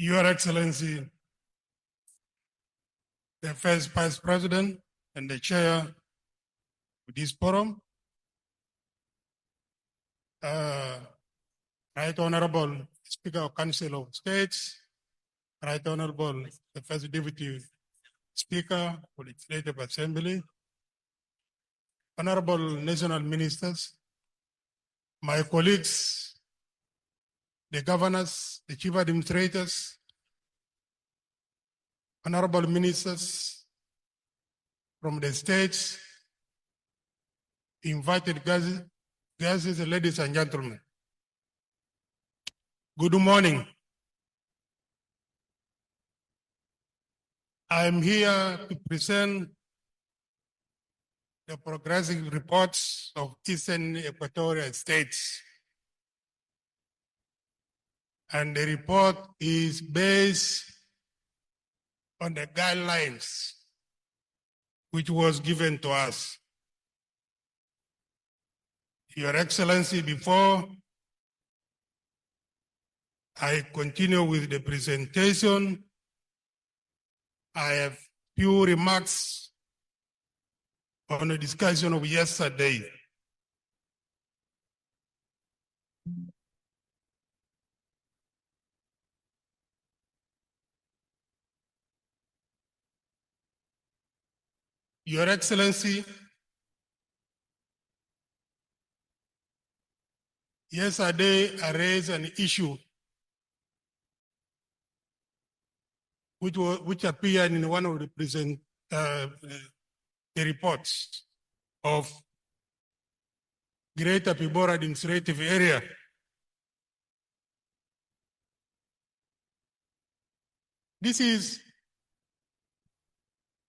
Your Excellency, the first Vice President and the Chair of this forum, Right Honorable Speaker of Council of States, Right Honorable the First Deputy Speaker of the Legislative Assembly, Honorable National Ministers, my colleagues, the governors, the chief administrators, honorable ministers from the states, invited guests, ladies and gentlemen. Good morning. I am here to present the progressive reports of Eastern Equatorial States. And the report is based on the guidelines which was given to us. Your Excellency, before I continue with the presentation, I have few remarks on the discussion of yesterday. Your Excellency, yesterday I raised an issue which appeared in one of the the reports of Greater Pibora Administrative Area. This is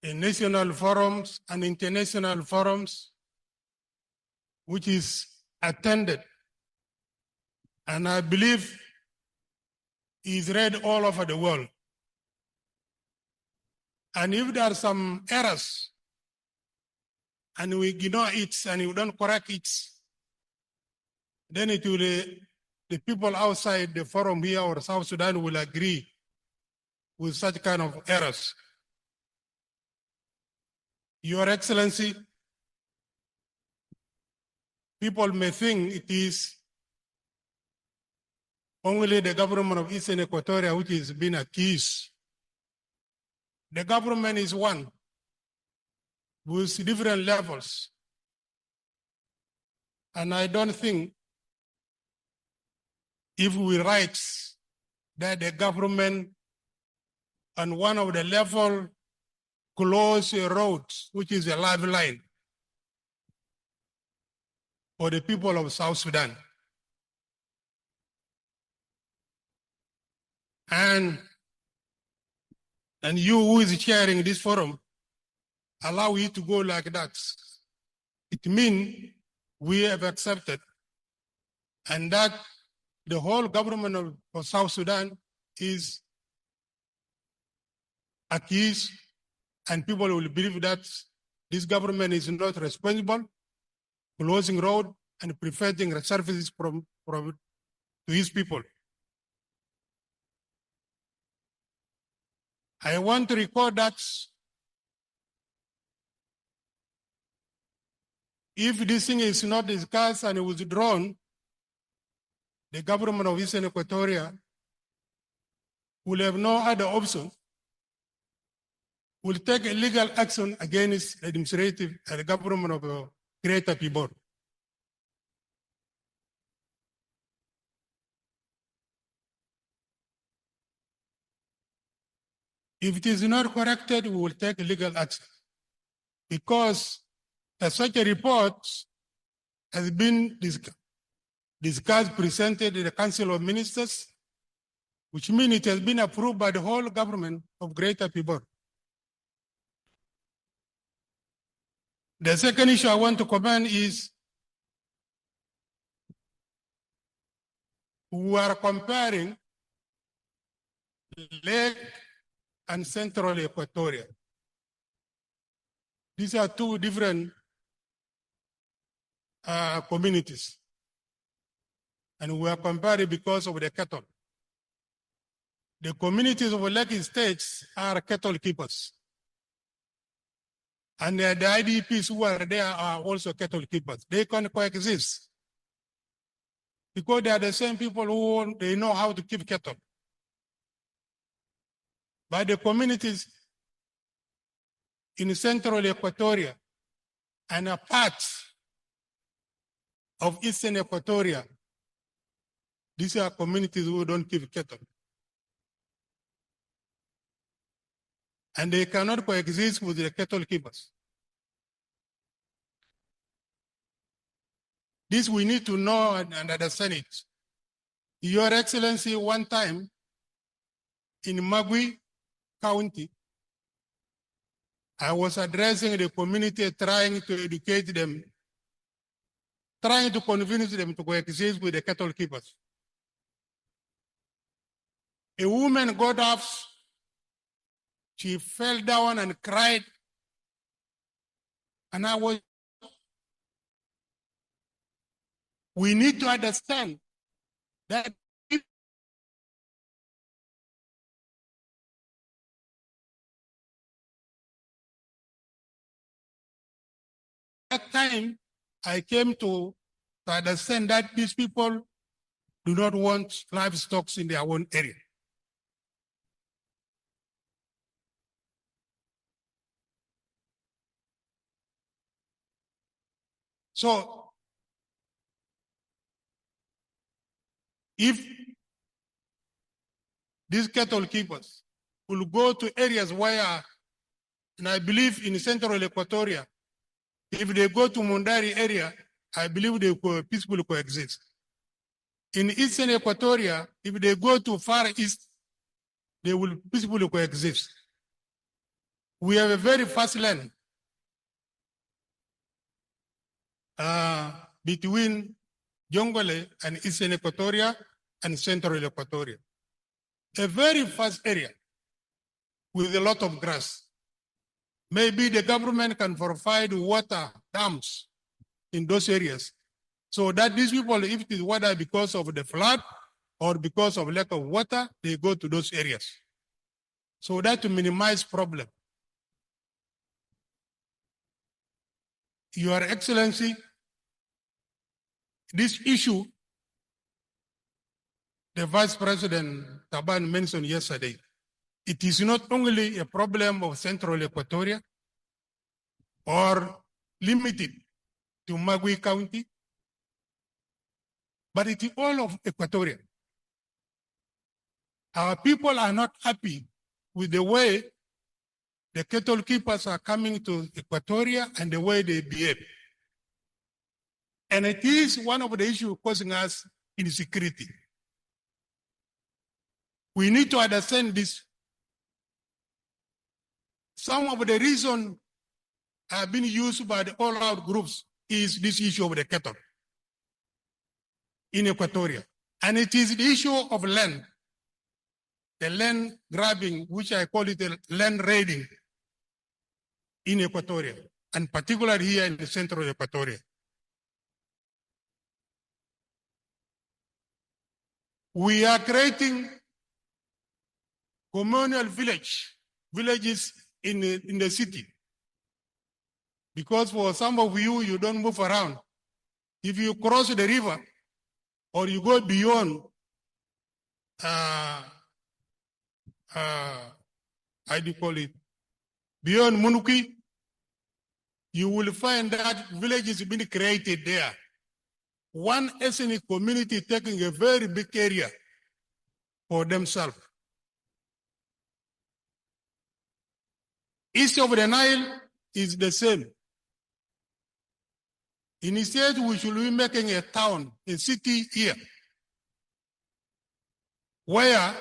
a national forums and international forums which is attended, and I believe is read all over the world. And if there are some errors and we ignore it and we don't correct it, then it will, the people outside the forum here or South Sudan will agree with such kind of errors. Your Excellency, people may think it is only the government of Eastern Equatoria which is being accused. The government is one with different levels. And I don't think if we write that the government on one of the level close a road, which is a lifeline for the people of South Sudan. And you who is chairing this forum, allow you to go like that. It means we have accepted and that the whole government of South Sudan is accused, and people will believe that this government is not responsible, closing road and preventing services from to his people. I want to record that if this thing is not discussed and withdrawn, the government of Eastern Equatoria will have no other option, will take a legal action against the administrative and the government of Greater Pibor. If it is not corrected, we will take legal action. Because such a report has been discussed, presented in the Council of Ministers, which means it has been approved by the whole government of Greater Pibor. The second issue I want to comment is we are comparing Lake and Central Equatoria. These are two different communities. And we are comparing because of the cattle. The communities of Lake states are cattle keepers. And the IDPs who are there are also cattle keepers. They can coexist because they are the same people who they know how to keep cattle. But the communities in central Equatoria and a part of eastern Equatoria, these are communities who don't keep cattle. And they cannot coexist with the cattle keepers. This we need to know and understand it. Your Excellency, one time in Magui County, I was addressing the community, trying to educate them, trying to convince them to coexist with the cattle keepers. A woman got up, she fell down and cried, and we need to understand that that time I came to understand that these people do not want livestock in their own area. So if these cattle keepers will go to areas where, and I believe in central Equatoria, if they go to Mundari area, I believe they will peacefully coexist. In eastern Equatoria, if they go to far east, they will peacefully coexist. We have a very fast land between Jongole and eastern Equatoria and central Equatoria. A very fast area with a lot of grass. Maybe the government can provide water dams in those areas so that these people, if it is water because of the flood or because of lack of water, they go to those areas. So that to minimize problem. Your Excellency, this issue, the Vice President Taban mentioned yesterday, it is not only a problem of central Equatoria or limited to Magui County, but it is all of Equatoria. Our people are not happy with the way the cattle keepers are coming to Equatoria and the way they behave. And it is one of the issues causing us insecurity. We need to understand this. Some of the reasons have been used by the all-out groups is this issue of the cattle in Equatoria. And it is the issue of land, the land grabbing, which I call it the land raiding in Equatoria, and particularly here in the central Equatoria. We are creating communal villages in the city. Because for some of you, you don't move around. If you cross the river or you go beyond, how do you call it? Beyond Munuki, you will find that villages have been created there. One ethnic community taking a very big area for themselves. East of the Nile is the same. Instead, we should be making a town, a city here, where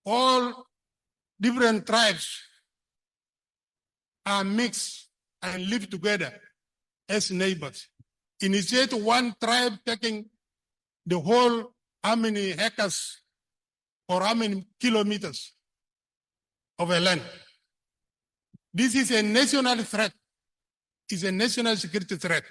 all different tribes are mixed and live together as neighbors. Instead, one tribe taking the whole, how many hectares or how many kilometers of a land. This is a national threat. It's a national security threat.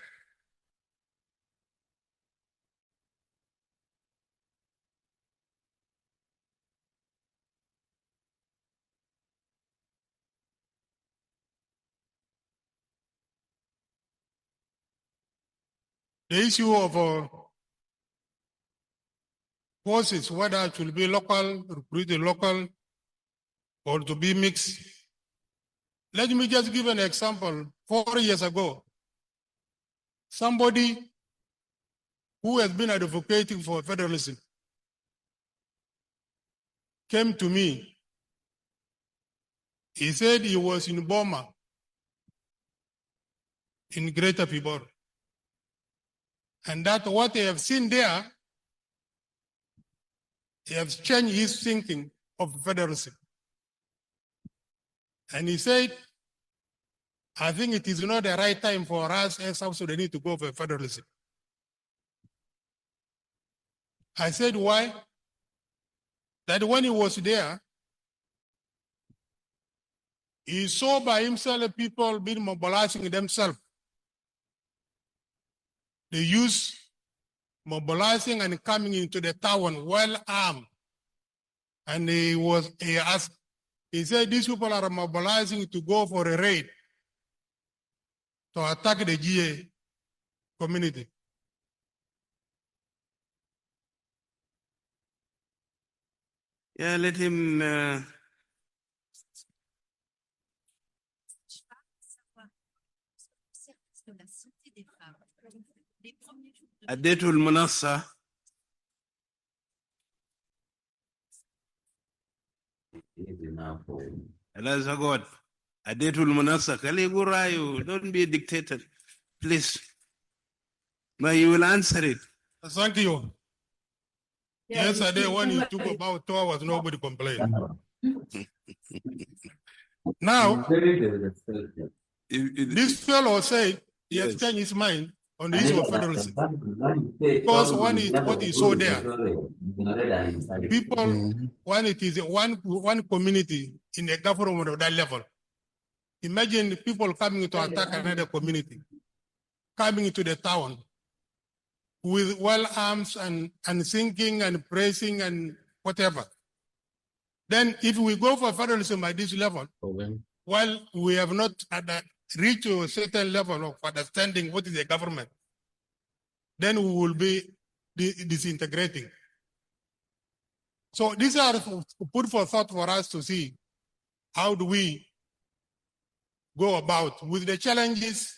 the issue of forces, whether it will be local, recruited local, or to be mixed. Let me just give an example. 4 years ago, somebody who has been advocating for federalism came to me. He said he was in Boma, in Greater Pibor. And that what they have seen there, he has changed his thinking of federalism. And he said, I think it is not the right time for us as South Sudanese to go for federalism. I said, why? That when he was there, he saw by himself people being mobilizing themselves. The youth mobilizing and coming into the town well armed. And he asked, he said, these people are mobilizing to go for a raid to attack the GA community. Yeah, let him. Adetul Manassa. Eliza God. Adetul Manassa. Kaligurayu. Don't be a dictator. Please. But you will answer it. Thank you. Yesterday, when you took about 2 hours, nobody complained. Now, this fellow said he has changed his mind on the issue of federalism. Because what he saw there, people, when it is one community in a government of that level, imagine people coming to attack another community, coming into the town with well arms and thinking and praising and whatever. Then if we go for federalism at this level, while we have not reached a certain level of understanding what is a government, then we will be disintegrating. So these are put for thought for us to see how do we go about with the challenges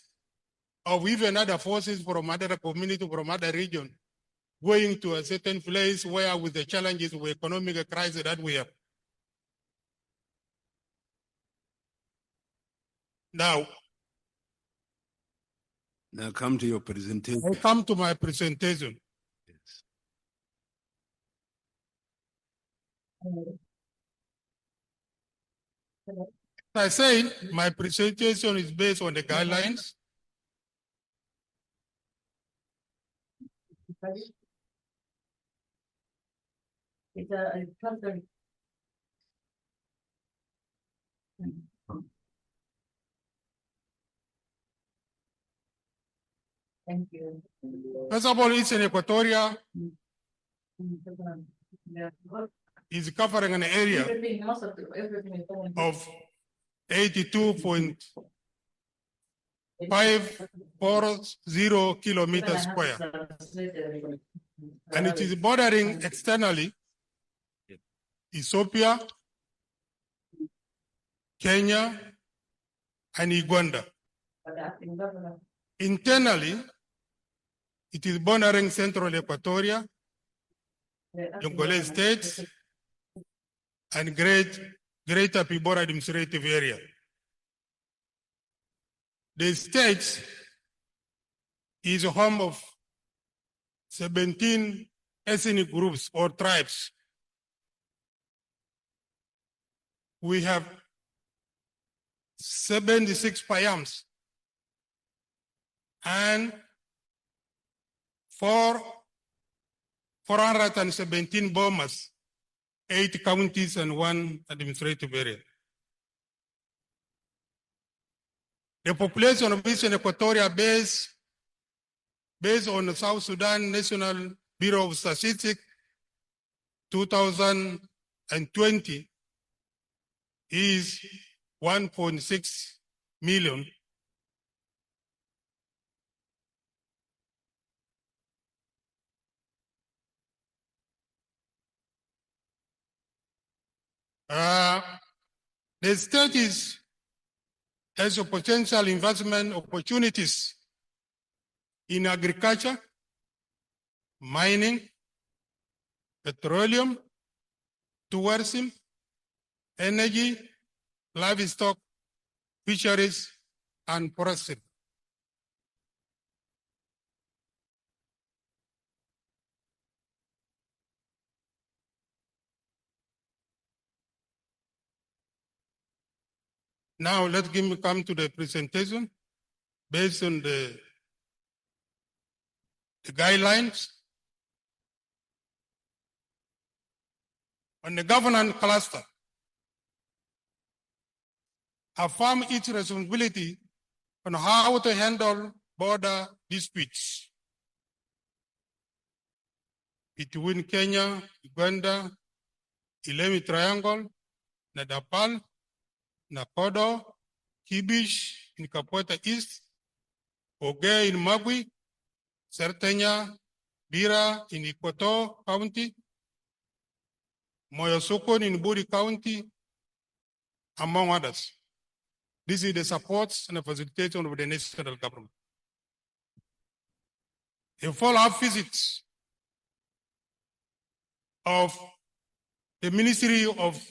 of even other forces from other community, from other region, going to a certain place where with the challenges of economic crisis that we have. Now come to your presentation. I come to my presentation. Yes. I say my presentation is based on the guidelines. Thank you. First of all, Eastern Equatoria is covering an area of 82.540 kilometers square. And it is bordering externally Ethiopia, Kenya, and Uganda. Internally, it is bordering Central Equatoria, Jonglei states, and Greater Pibora administrative area. The state is a home of 17 ethnic groups or tribes. We have 76 Payams and 417 Bomas, 8 counties and 1 administrative area. The population of Eastern Equatoria based on the South Sudan National Bureau of Statistics 2020 is 1.6 million. The state has a potential investment opportunities in agriculture, mining, petroleum, tourism, energy, livestock, fisheries, and forestry. Now let me come to the presentation based on the guidelines. On the governance cluster, affirm its responsibility on how to handle border disputes between Kenya, Uganda, Ilemi Triangle, Nadapal, Nakodo, Kibish in Kapota East, Oge in Magui, Sertenya, Bira in Ikoto County, Moyosokon in Buri County, among others. This is the support and the facilitation of the national government. A follow-up visit of the Ministry of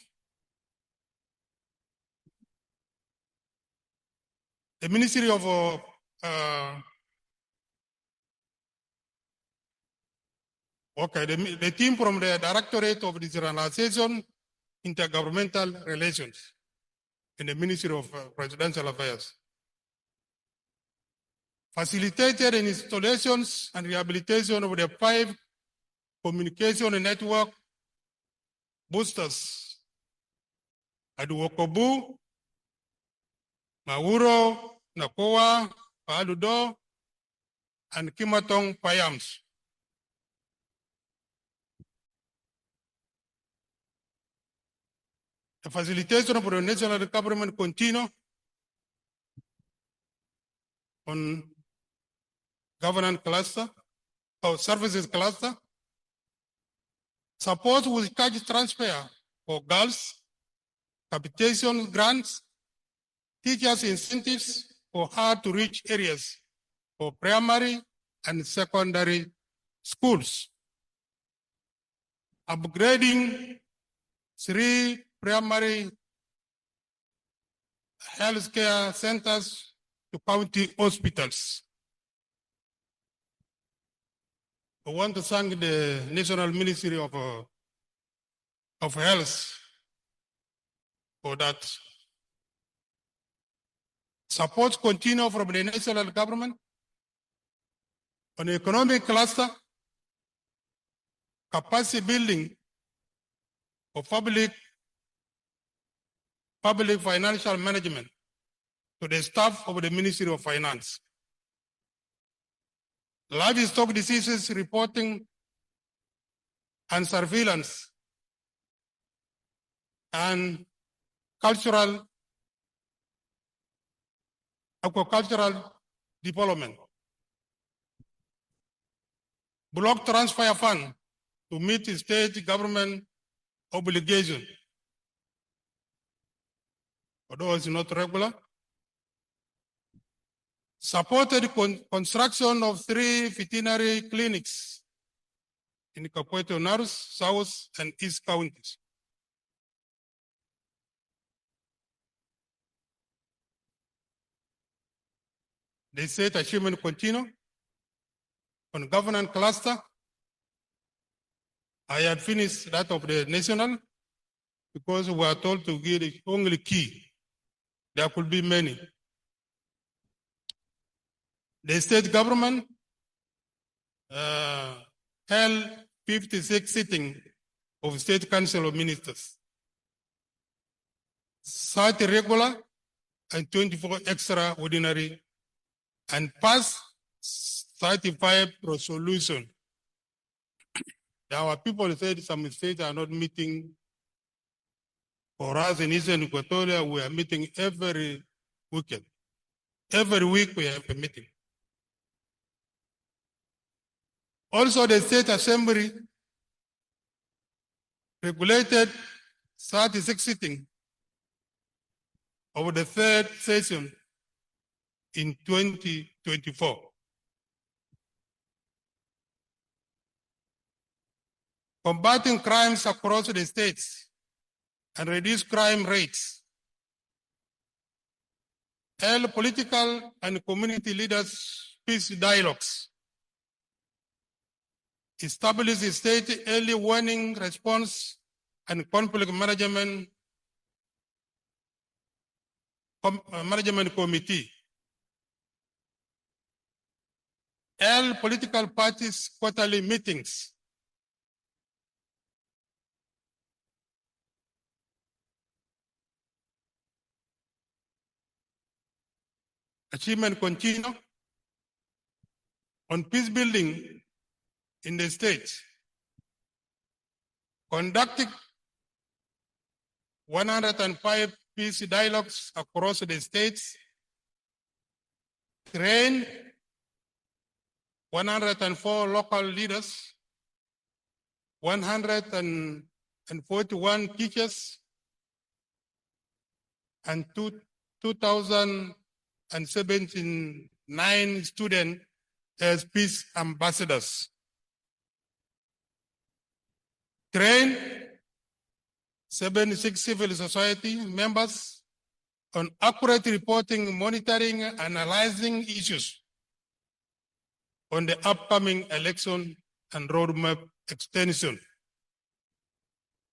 the team from the Directorate of Decentralization, Intergovernmental Relations in the Ministry of Presidential Affairs. Facilitated in installations and rehabilitation of the 5 communication network boosters at Wokobu, Mauro, Nakoa, Paaludo, and Kimatong Payams. The facilitation of the national government continue on governance cluster or services cluster, support with cash transfer for girls, capitation grants, teachers incentives for hard to reach areas for primary and secondary schools. Upgrading 3 primary healthcare centers to county hospitals. I want to thank the National Ministry of Health for that. Support continue from the national government on the economic cluster, capacity building of public financial management to the staff of the Ministry of Finance. Livestock diseases reporting and surveillance and aquacultural development. Block transfer fund to meet state government obligation. Although it's not regular. Supported construction of 3 veterinary clinics in Kapueto North, South, and East counties. The state achievement continue on governance cluster. I had finished that of the national because we were told to give the only key. There could be many. The state government held 56 sitting of State Council of Ministers, 30 regular and 24 extraordinary, and passed 35 resolutions. Our people said some states are not meeting. For us in Eastern Equatoria, we are meeting every weekend. Every week we have a meeting. Also, the State Assembly regulated 36th sitting of the third session in 2024. Combating crimes across the states and reduce crime rates. Held political and community leaders peace dialogues. Establish a state early warning response and conflict management committee. Held political parties quarterly meetings. Achievement continue on peace building in the state. Conducted 105 peace dialogues across the states. Trained 104 local leaders, 141 teachers, and 2,079 students as peace ambassadors. Train 76 civil society members on accurate reporting, monitoring, and analyzing issues on the upcoming election and roadmap extension.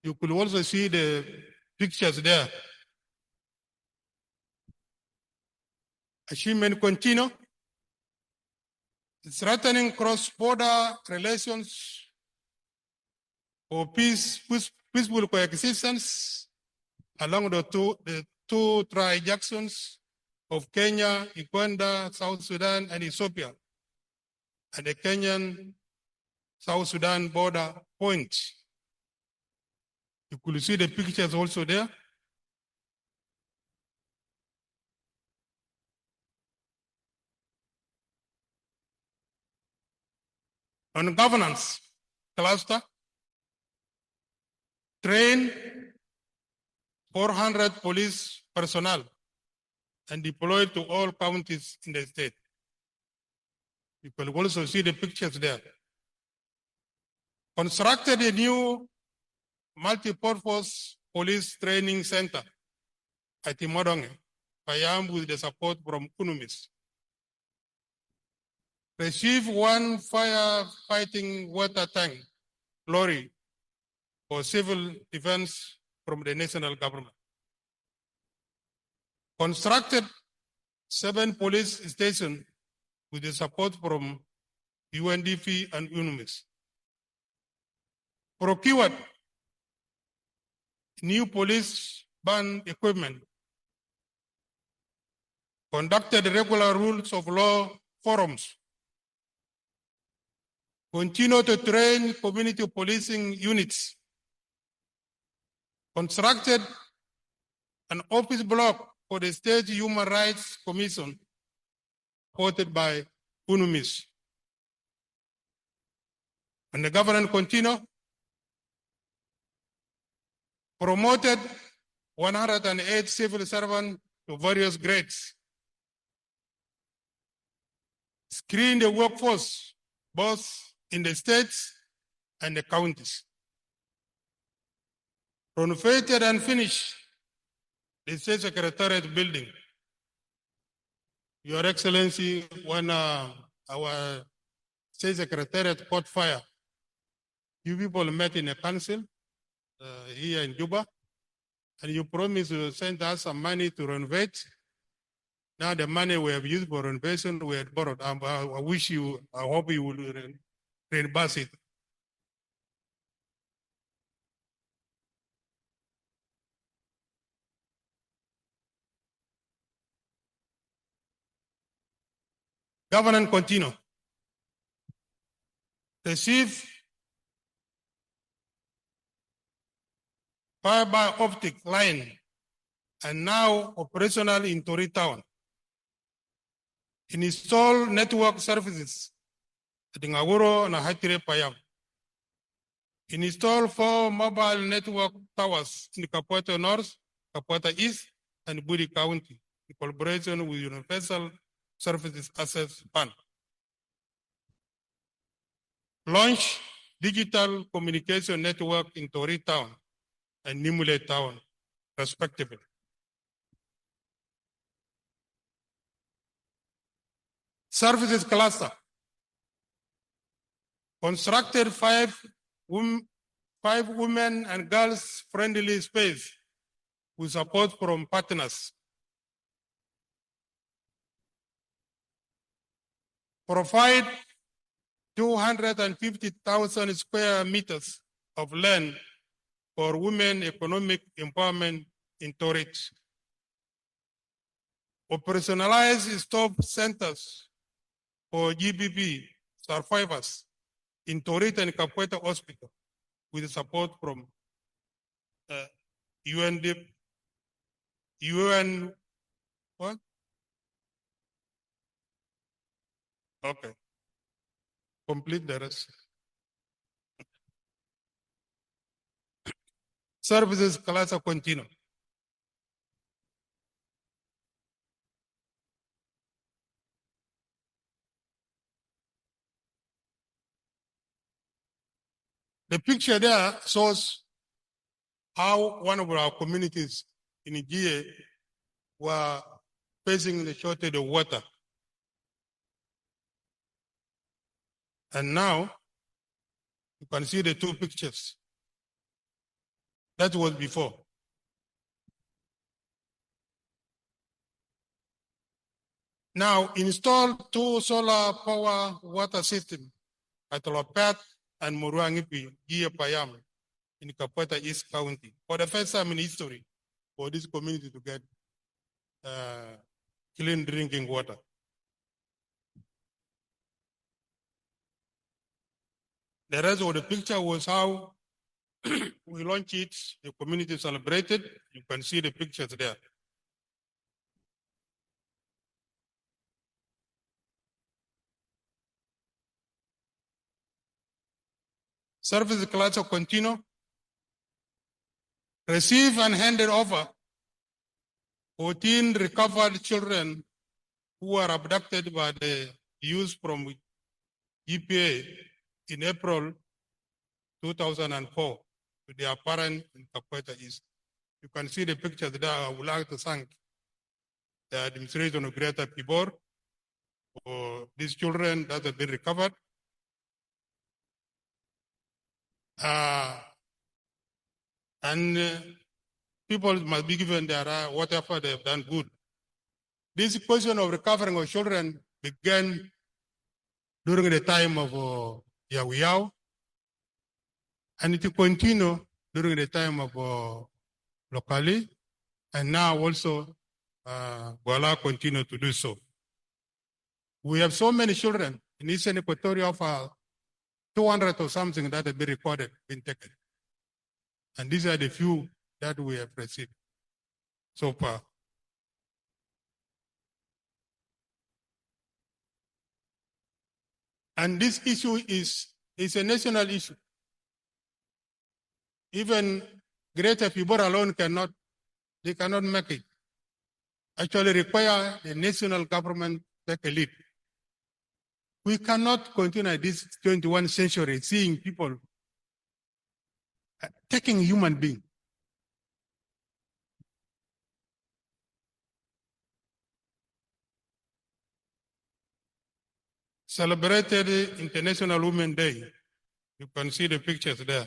You could also see the pictures there. Achievement continue. Strengthening cross-border relations for peaceful coexistence along the two tri-junctions of Kenya, Uganda, South Sudan, and Ethiopia, and the Kenyan-South Sudan border point. You could see the pictures also there. On governance cluster, train 400 police personnel and deployed to all counties in the state. You can also see the pictures there. Constructed a new multi-purpose police training center at Imodonge, Payam, with the support from UNUMIS. Received one firefighting water tank lorry for civil defense from the national government. Constructed 7 police stations with the support from UNDP and UNUMIS. Procured new police band equipment. Conducted regular rules of law forums. Continue to train community policing units. Constructed an office block for the State Human Rights Commission, supported by UNUMIS. And the government continue. Promoted 108 civil servants to various grades. Screened the workforce, both in the states and the counties. Renovated and finished the State Secretariat building. Your Excellency, when our State Secretariat caught fire, you people met in a council here in Juba, and you promised to send us some money to renovate. Now the money we have used for renovation, we had borrowed. I hope you will reimburse it. Governance continue. Receive fiber optic line and now operational in Tori Town. Install network services at Ngawuro and Hatire Payam. Install 4 mobile network towers in Kapota North, Kapota East, and Buri County in collaboration with Universal Services Access Fund. Launch digital communication network in Tori Town and Nimule Town, respectively. Services cluster. Constructed five women and girls friendly space with support from partners. Provide 250,000 square meters of land for women economic empowerment in Torich. Operationalize stop centers for GBB survivors in Torit and Capueta Hospital with support from UN, what? Okay. Complete the rest. Services class continue. The picture there shows how one of our communities in Nigeria were facing the shortage of water. And now you can see the two pictures. That was before. Now install 2 solar power water systems at Lopat and Muruangipi, Gia Payam, in Kapota East County, for the first time in history for this community to get clean drinking water. The rest of the picture was how we launched it, the community celebrated. You can see the pictures there. Service class continue. Receive and handed over 14 recovered children who were abducted by the youth from EPA in April 2004 to their parents in Capoeira East. You can see the pictures there. I would like to thank the administration of Greater Pibor for these children that have been recovered. People must be given their whatever they have done good. This question of recovering of children began during the time of Yao, and it will continue during the time of Lokali, and now also Bola continue to do so. We have so many children in Eastern Equatoria of 200 or something that have been recorded, been taken. And these are the few that we have received so far. And this issue is a national issue. Even Greater Pibor alone cannot make it. Actually require the national government to take a lead. We cannot continue this 21st century seeing people taking human beings. Celebrated International Women's Day. You can see the pictures there.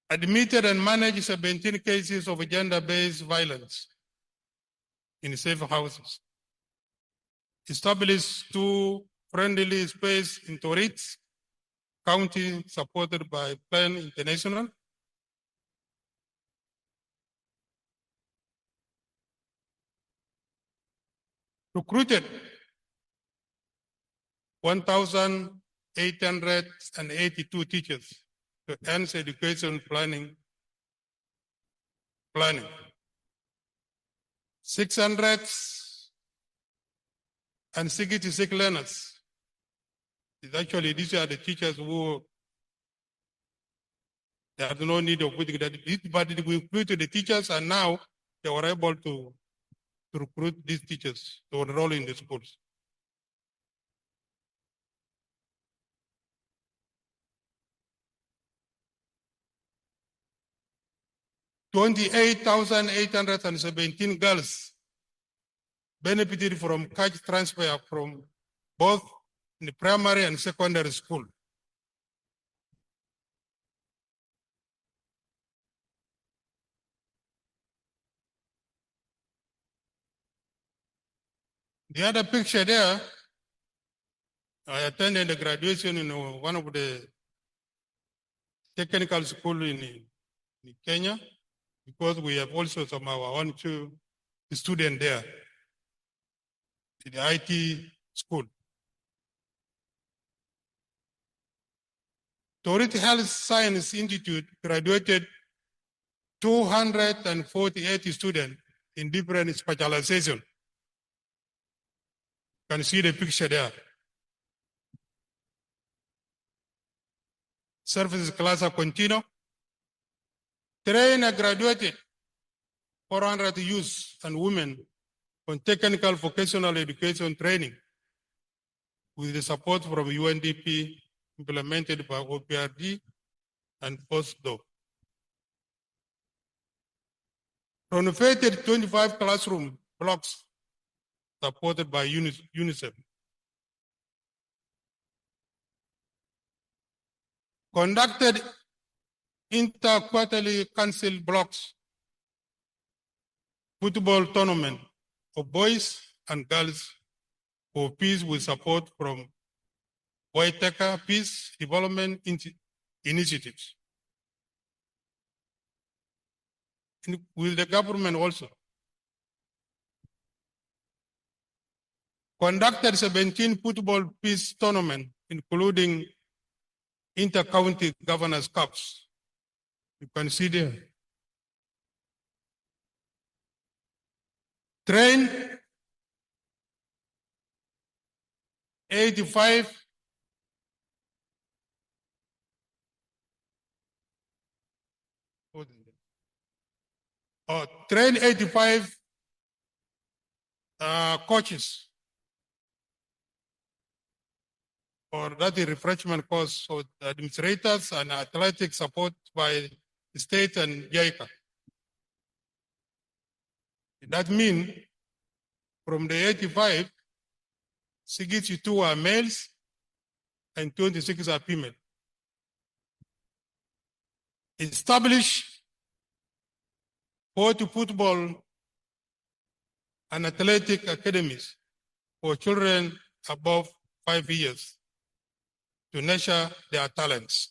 Admitted and managed 17 cases of gender-based violence in safe houses. Established 2 friendly spaces in Torit County supported by Plan International. Recruited 1,882 teachers to enhance education planning. 666 learners. Actually, these are the teachers who they have no need of putting that, but we recruited the teachers, and now they were able to recruit these teachers to enroll in the schools. $28,817 girls benefited from cash transfer from both in the primary and secondary school. The other picture there, I attended the graduation in one of the technical school in Kenya, because we have also some of our own two students there in the IT school. Toriti Health Science Institute graduated 248 students in different specializations. You can see the picture there. Services class continue. Train and graduated 400 youth and women on technical vocational education training with the support from UNDP implemented by OPRD and postdoc. Renovated 25 classroom blocks supported by UNICEF. Conducted inter-quarterly council blocks football tournament of boys and girls for peace with support from Waitaka Peace Development Initiatives. With the government also. Conducted 17 football peace tournaments, including inter-county governors' cups. You can see there. Trained 85 trained 85 coaches for that refreshment course for administrators and athletic support by the state and JICA. That means from the 85, 62 are males and 26 are female. Established 40 football and athletic academies for children above 5 years to nurture their talents.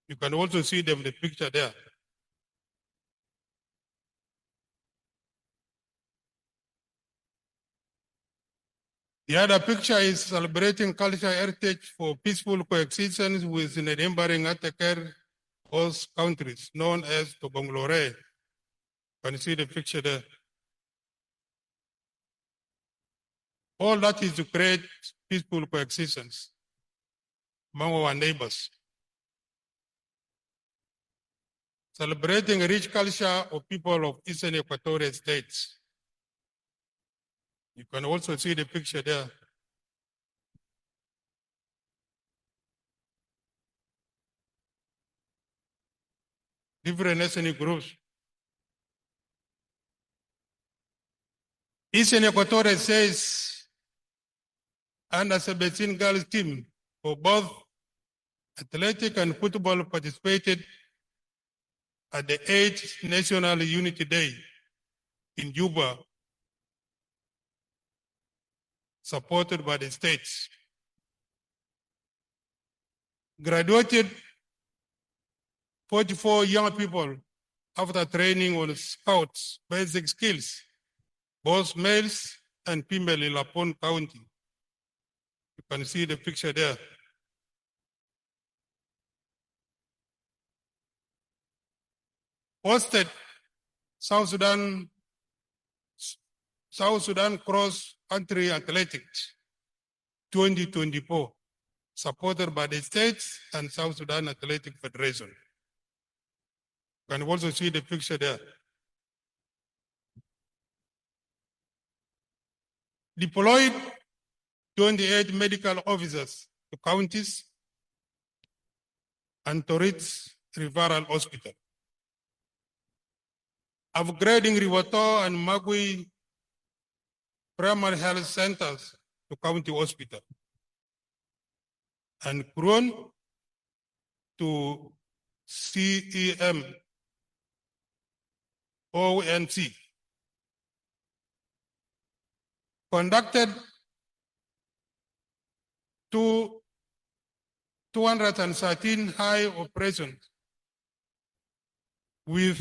You can also see them in the picture there. The other picture is celebrating cultural heritage for peaceful coexistence with the neighboring Ateker host countries known as Lojore. You can see the picture there. All that is to create peaceful coexistence among our neighbors. Celebrating a rich culture of people of Eastern Equatorial states. You can also see the picture there. Different ethnic groups. Eastern Equatorial says under 17 girls team for both athletic and football participated at the 8th National Unity Day in Juba, supported by the states. Graduated 44 young people after training on scouts basic skills, both males and female in Lopong County. You can see the picture there. Hosted South Sudan South Sudan Cross-Country Athletics 2024, supported by the states and South Sudan Athletic Federation. You can also see the picture there. Deployed 28 medical officers to counties and to reach referral hospital. Upgrading Rivoto and Magui primary health centers to county hospital. And grown to CEM ONC. Conducted 213 high operations with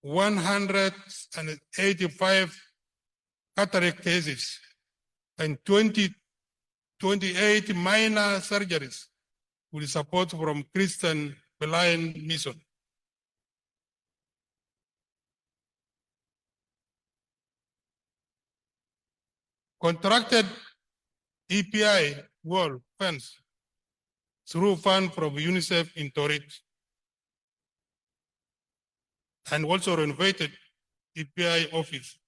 185 cataract cases and 28 minor surgeries with support from Christian Blind Mission. Contracted EPI wall fence through fund from UNICEF in Torit, and also renovated EPI office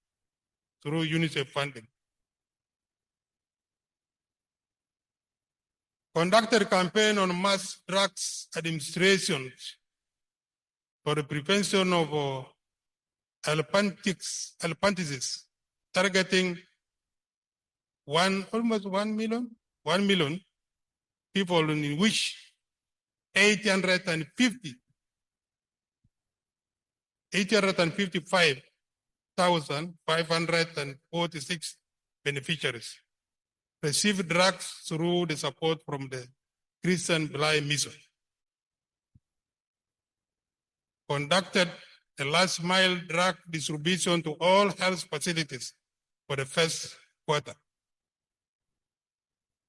through UNICEF funding. Conducted a campaign on mass drugs administration for the prevention of elephantiasis, targeting almost 1 million people, in which 855,546 beneficiaries received drugs through the support from the Christian Blind Mission. Conducted a last mile drug distribution to all health facilities for the first quarter.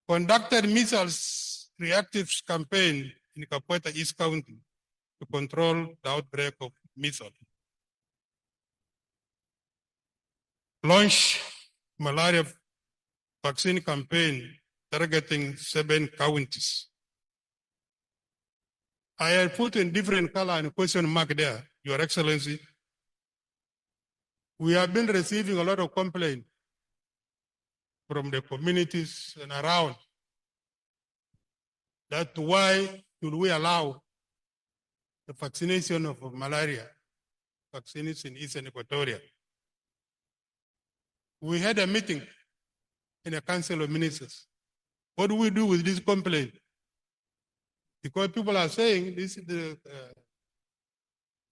Conducted missiles reactive campaign in Capoeira East County to control the outbreak of measles. Launched malaria vaccine campaign targeting 7 counties. I have put in different color and question mark there, Your Excellency. We have been receiving a lot of complaints from the communities and around. That's why should we allow the vaccination of malaria vaccines in Eastern Equatoria? We had a meeting in a council of ministers. What do we do with this complaint? Because people are saying the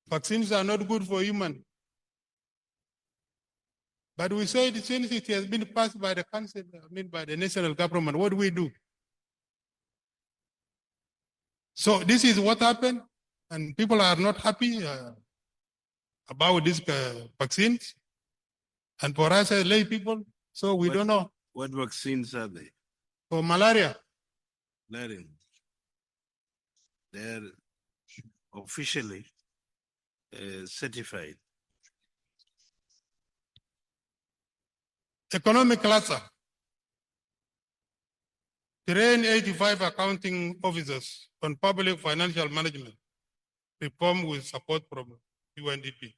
vaccines are not good for humans. But we say since it has been passed by the council, by the national government, what do we do? So this is what happened, and people are not happy about these vaccines. And for us as lay people, so we don't know. What vaccines are they? For malaria. Malaria. They're officially certified. Economic cluster. Train 85 accounting officers on public financial management, reform with support from UNDP.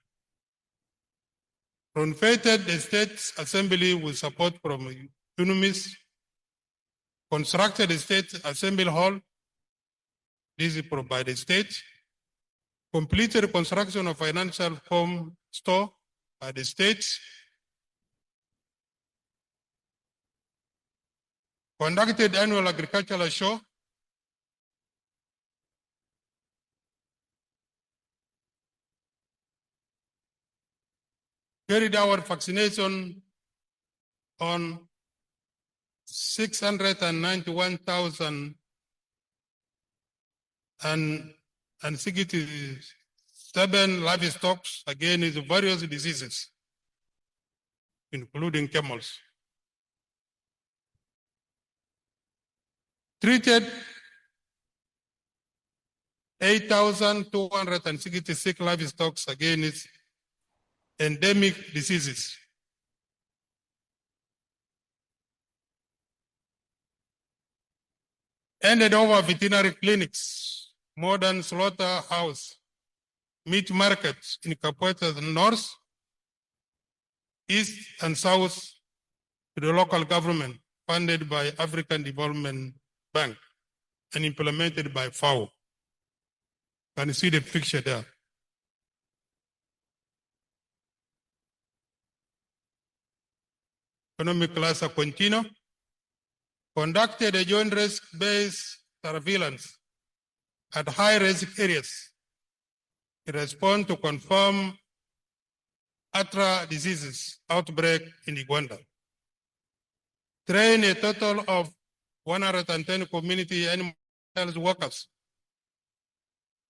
Renovated the State Assembly with support from UNUMIS. Constructed the State Assembly Hall. This is by the state. Completed construction of financial home store by the state. Conducted annual agricultural show. Carried out vaccination on 691,067 livestock against various diseases, including camels. Treated 8,266 livestock against endemic diseases, Handed over veterinary clinics, modern slaughterhouse, meat markets in Capoeira's north, east, and south to the local government, funded by African Development Bank and implemented by FAO. Can you see the picture there? Economic cluster continue. Conducted a joint risk-based surveillance at high-risk areas in response to confirmed Atra diseases outbreak in Uganda. Train a total of 110 community animal health workers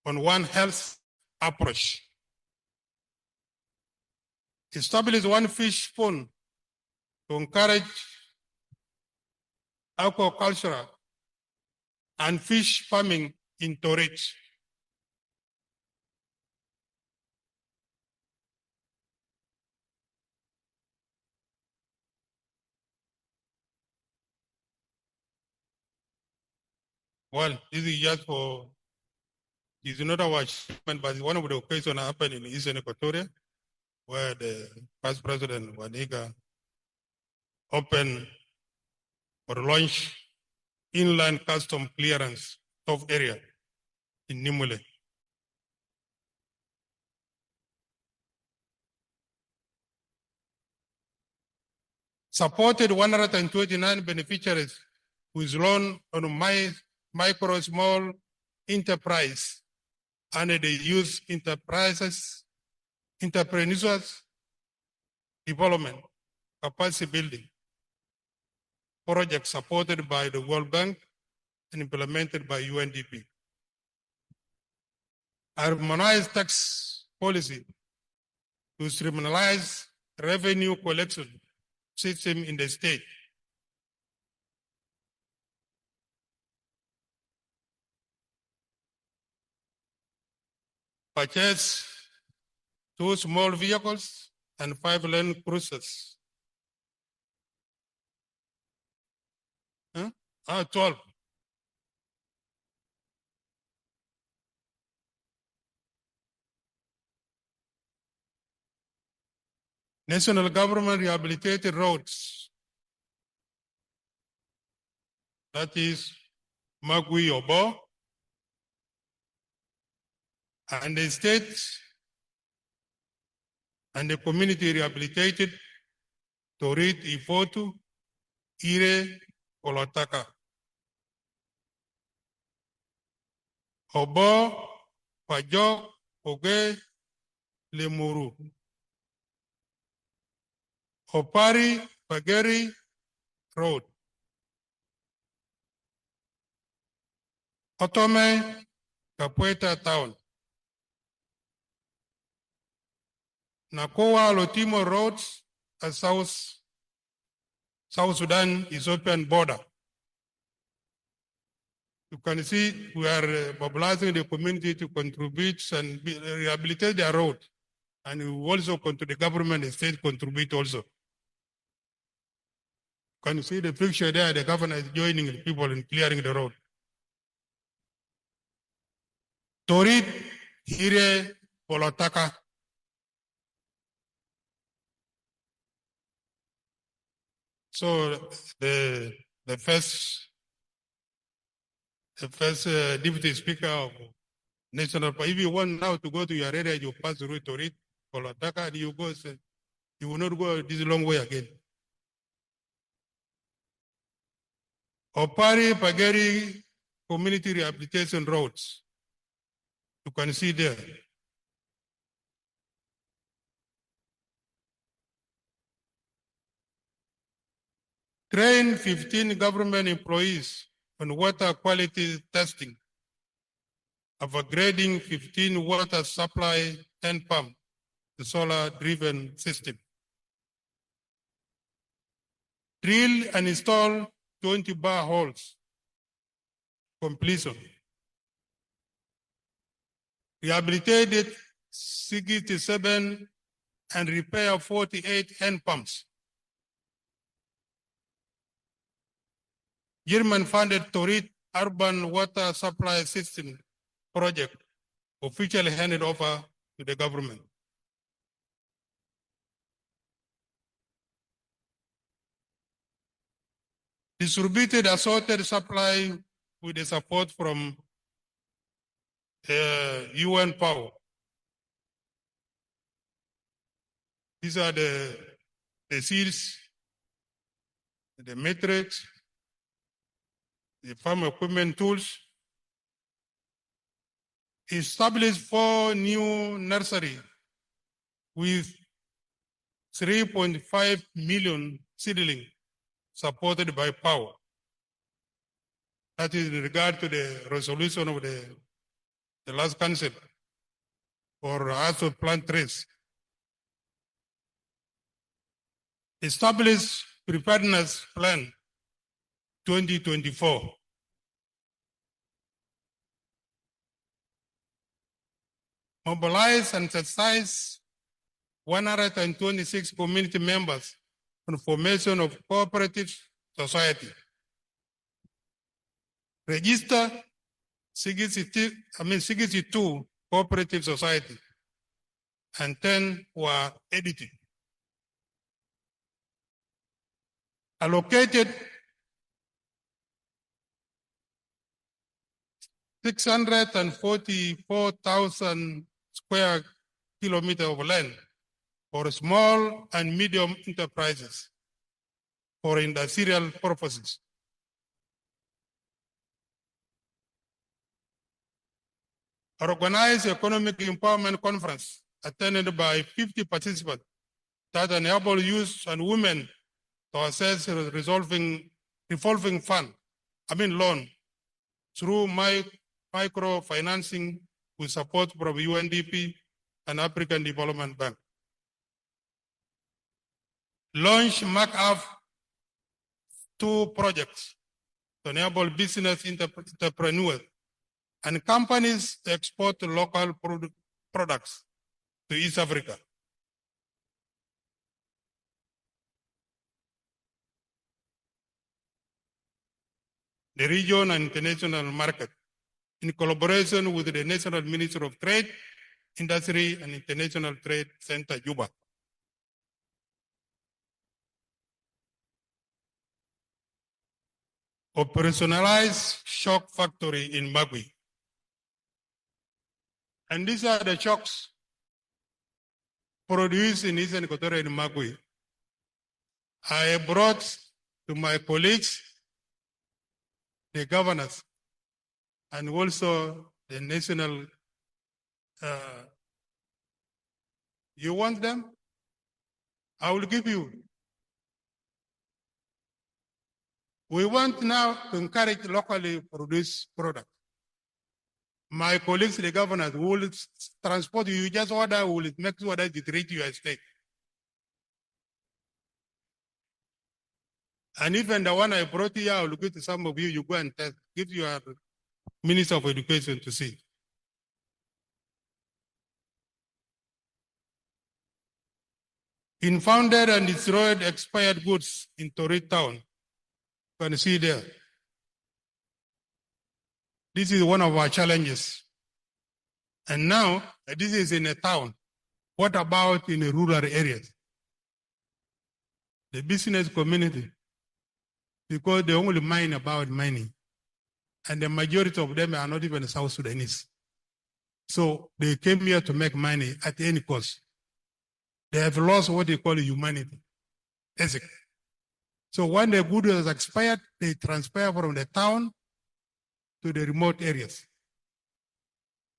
on One Health approach. Establish one fish pond to encourage aquaculture and fish farming in Torit. Well, this is just for, this is not our achievement, but one of the occasions happened in Eastern Equatoria, where the past president, Waniga, opened or launched inland custom clearance of area in Nimule. Supported 129 beneficiaries with loan on micro small enterprise under the youth enterprises, entrepreneurs development, capacity building project supported by the World Bank and implemented by UNDP. Harmonized tax policy to streamline revenue collection system in the state. Purchase 2 small vehicles and 5 land cruisers. 12. National government rehabilitated roads. That is Magui Obo. And the state and the community rehabilitated Torit, Ifotu, Ire, Olotaka. Obo, Pajok, Oge, Lemuru. Opari, Pageri Road. Otome, Capoeira Town. Nakoa Lotimo roads at South Sudan Ethiopian border. You can see we are mobilizing the community to contribute and rehabilitate their road. And we also the government and state contribute also. Can you see the picture there? The governor is joining the people in clearing the road. Torit, Hire, Polotaka. So the first deputy speaker of national, if you want now to go to your area, you pass through Torit, Polotaka, and you go, you will not go this long way again. Opari, Pageri, community rehabilitation roads. You can see there. Train 15 government employees on water quality testing, upgrading 15 water supply and pump, the solar-driven system. Drill and install 20 bar holes. Completion. Rehabilitated 67 and repair 48 hand pumps. German funded Torit urban water supply system project officially handed over to the government. Distributed assorted supply with the support from UN power. These are the seeds, the matrix, the farm equipment tools. Established 4 new nurseries with 3.5 million seedlings supported by power. That is in regard to the resolution of the last council for us to plant trees. Establish preparedness plan 2024. Mobilize and exercise 126 community members on formation of cooperative society. Register 62 cooperative society and 10 were edited. Allocated 644,000 square kilometers of land for small and medium enterprises for industrial purposes. Organized economic empowerment conference attended by 50 participants that enable youth and women to access revolving loan through microfinancing with support from UNDP and African Development Bank. Launch markup 2 projects to enable business entrepreneurs and companies to export local products to East Africa. The region and international market in collaboration with the National Ministry of Trade, Industry and International Trade Center, Juba. Operationalize shock factory in Magui. And these are the shocks produced in Eastern Equatoria in Magui. I brought to my colleagues, the governors, and also the national, you want them? I will give you. We want now to encourage locally produced products. My colleagues, the governors, will transport you, just order, will make sure that it reach your state. And even the one I brought here, I will give to some of you, you go and test, give your Minister of Education to see. In founded and destroyed expired goods in Torit town. You can see there. This is one of our challenges. And now, this is in a town. What about in the rural areas? The business community, because they only mind about mining. And the majority of them are not even South Sudanese. So they came here to make money at any cost. They have lost what they call humanity, ethic. So when the good has expired, they transfer from the town to the remote areas.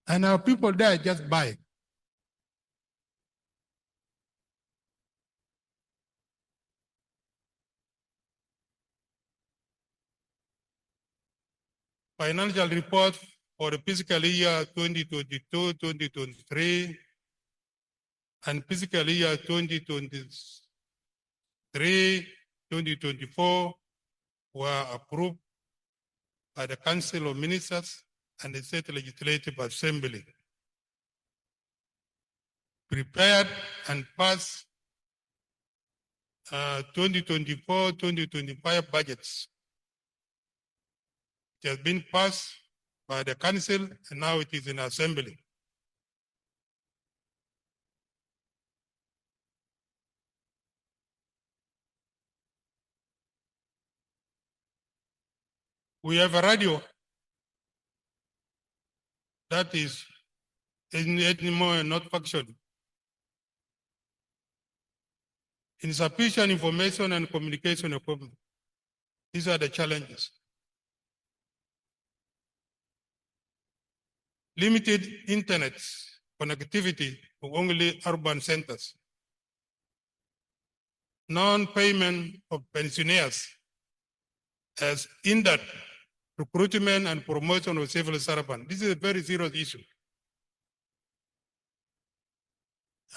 And our people there just buy. Financial report for the fiscal year 2022-2023 and fiscal year 2023-2024 were approved by the Council of Ministers and the State Legislative Assembly. Prepared and passed 2024-2025 budgets. It has been passed by the council and now it is in assembly. We have a radio that is anymore not functioning. Insufficient information and communication equipment. These are the challenges. Limited internet connectivity to only urban centers. Non-payment of pensioners has hindered recruitment and promotion of civil servants. This is a very serious issue.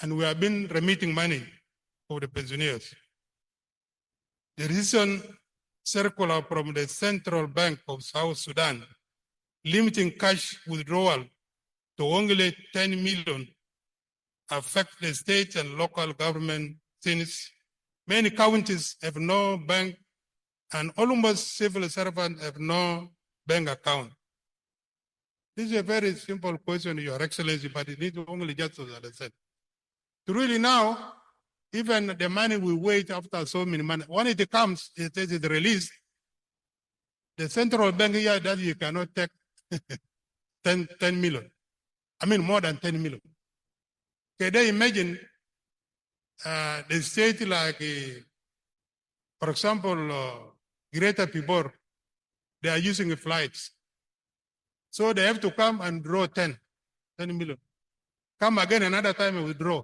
And we have been remitting money for the pensioners. The recent circular from the Central Bank of South Sudan limiting cash withdrawal to only 10 million affect the state and local government since many counties have no bank and almost civil servants have no bank account. This is a very simple question, Your Excellency, but it needs only just to understand. Really now, even the money we wait after so many money, when it comes, it is released. The central bank here that you cannot take 10 million. I mean, more than 10 million. Can they imagine the state like, for example, Greater Pibor, they are using flights. So they have to come and draw 10 million. Come again another time and withdraw.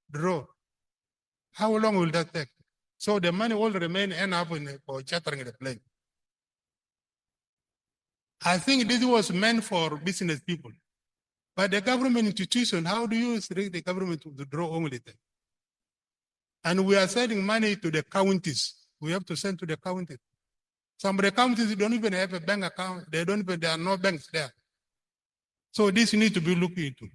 Draw. How long will that take? So the money will remain end up for chartering the plane. I think this was meant for business people. But the government institution, how do you restrict the government to draw only that? And we are sending money to the counties. We have to send to the counties. Some of the counties don't even have a bank account. There are no banks there. So this needs to be looked into.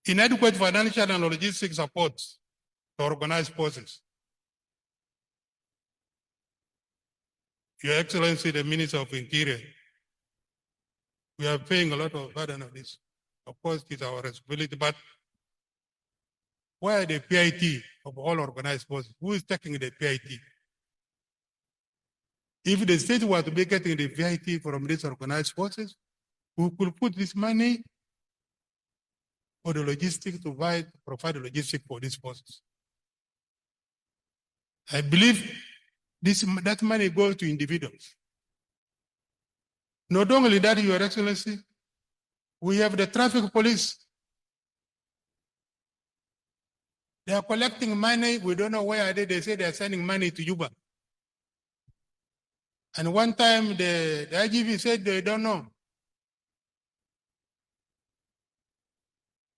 Inadequate financial and logistic support to organized forces. Your Excellency, the Minister of Interior, we are paying a lot of burden on this. Of course, it's our responsibility, but where are the PIT of all organized forces? Who is taking the PIT? If the state were to be getting the PIT from these organized forces, we could put this money for the logistics to provide the logistics for these forces. I believe that money goes to individuals. Not only that, Your Excellency, we have the traffic police. They are collecting money. We don't know where are they. They say they are sending money to Juba. And one time the IGP said they don't know.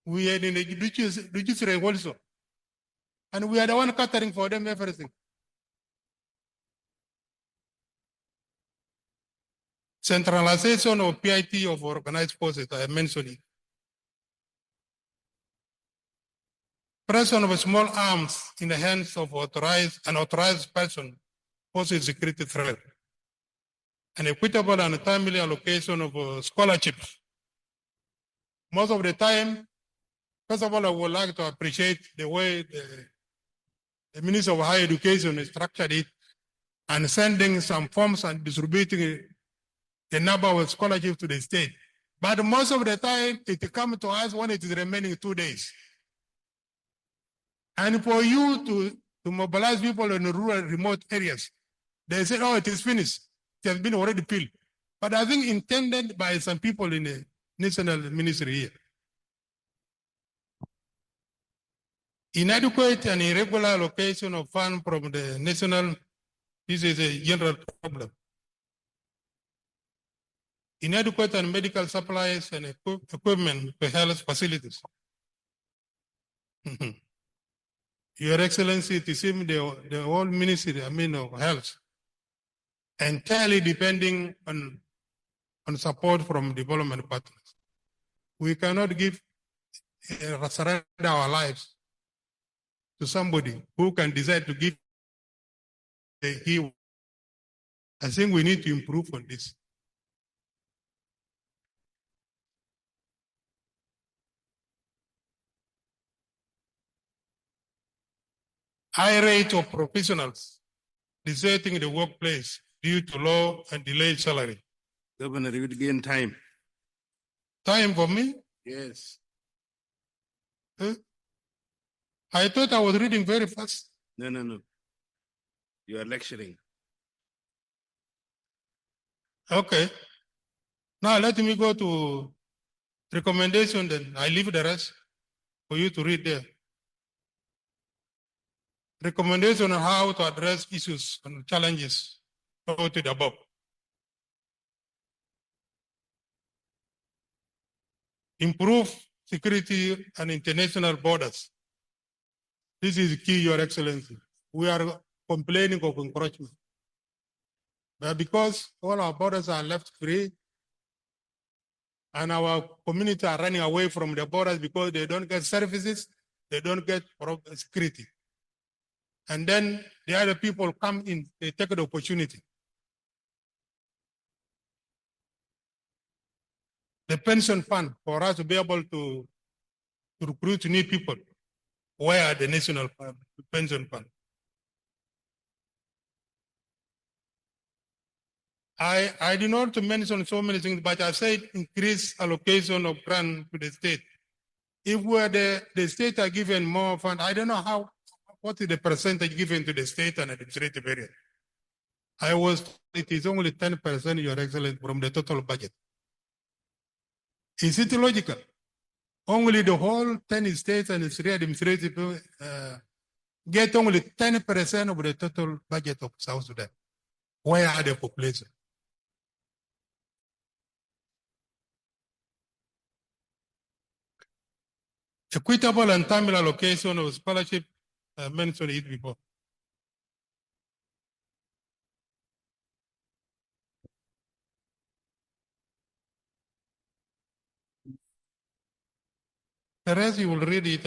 We had in the judiciary also. And we are the one catering for them everything. Centralization of PIT of organized forces, I mentioned it. Presence of small arms in the hands of unauthorized person poses security threat. An equitable and timely allocation of scholarships. Most of the time, first of all, I would like to appreciate the way the Minister of Higher Education structured it and sending some forms and distributing the number of scholarships to the state. But most of the time, it comes to us when it is remaining 2 days. And for you to mobilize people in rural, remote areas, they say, oh, it is finished. It has been already filled. But I think intended by some people in the national ministry here. Inadequate and irregular allocation of funds from the national, this is a general problem. Inadequate and medical supplies and equipment for health facilities. Your Excellency, it seems the whole ministry, of health, entirely depending on support from development partners. We cannot surrender our lives to somebody who can decide to give he. I think we need to improve on this. High rate of professionals deserting the workplace due to low and delayed salary. Governor, you would gain time. Time for me? Yes. Huh? I thought I was reading very fast. No. You are lecturing. Okay. Now let me go to recommendation, then I leave the rest for you to read there. Recommendation on how to address issues and challenges noted above. Improve security and international borders. This is key, Your Excellency. We are complaining of encroachment. But because all our borders are left free and our communities are running away from the borders because they don't get services, they don't get security. And then the other people come in, they take the opportunity. The pension fund, for us to be able to recruit new people, where are the national pension fund? I did not mention so many things, but I said increase allocation of grant to the state. If the state are given more fund, I don't know what is the percentage given to the state and administrative area. It is only 10%, Your Excellency, from the total budget. Is it logical? Only the whole 10 states and its administrative get only 10% of the total budget of South Sudan. Where are the population? Equitable and timely allocation of scholarship, I mentioned it before. The rest you will read it.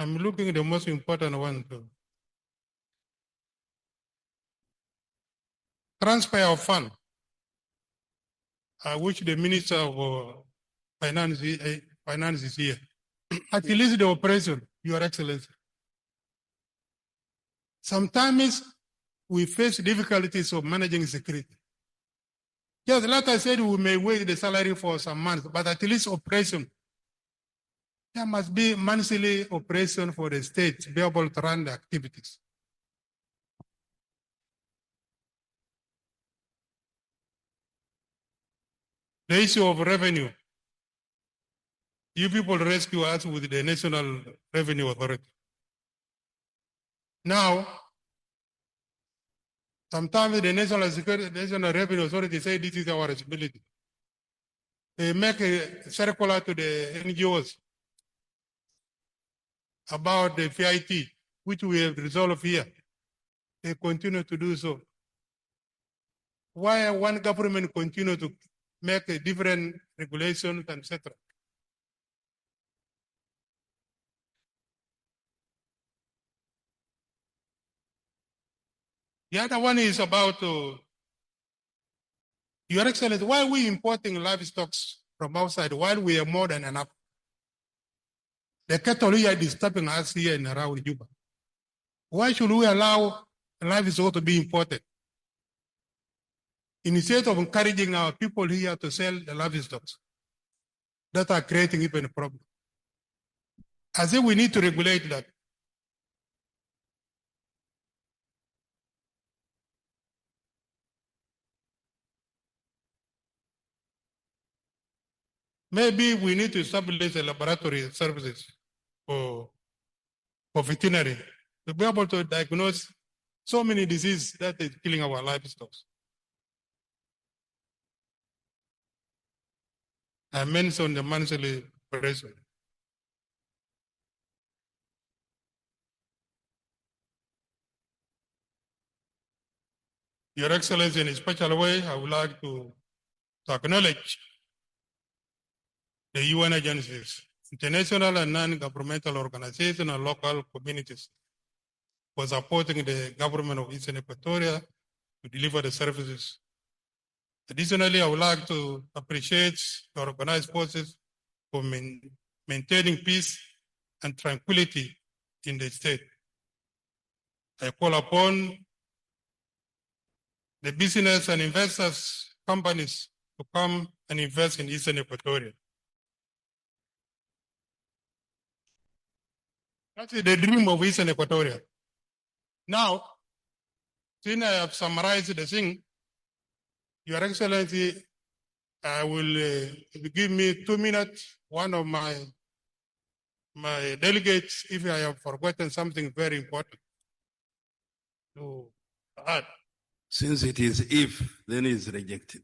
I'm looking at the most important one. Transfer of fund, which the Minister of Finance is here. At least the operation, Your Excellency. Sometimes we face difficulties of managing security. Yes, like I said, we may wait the salary for some months, but at least operation. There must be monthly operation for the state to be able to run the activities. The issue of revenue. You people rescue us with the National Revenue Authority. Now, sometimes the National Revenue Authority say this is our responsibility. They make a circular to the NGOs about the FIT, which we have resolved here. They continue to do so. Why one government continue to make a different regulations, etc.? The other one is about, Your Excellency, why are we importing livestock from outside while we are more than enough? The cattle here are disturbing us here in around Juba. Why should we allow livestock to be imported? Instead of encouraging our people here to sell the livestock that are creating even a problem. I think we need to regulate that. Maybe we need to establish a laboratory services for veterinary to be able to diagnose so many diseases that is killing our livestock. I mentioned the monthly operation. Your Excellency, in a special way, I would like to acknowledge the UN agencies, international and non-governmental organizations, and local communities for supporting the government of Eastern Equatoria to deliver the services. Additionally, I would like to appreciate the organized forces for maintaining peace and tranquility in the state. I call upon the business and investors, companies to come and invest in Eastern Equatoria. That is the dream of Eastern Equatoria. Now, since I have summarized the thing, Your Excellency, I will if you give me 2 minutes. One of my delegates, if I have forgotten something very important to add. Since it is if, then it's rejected.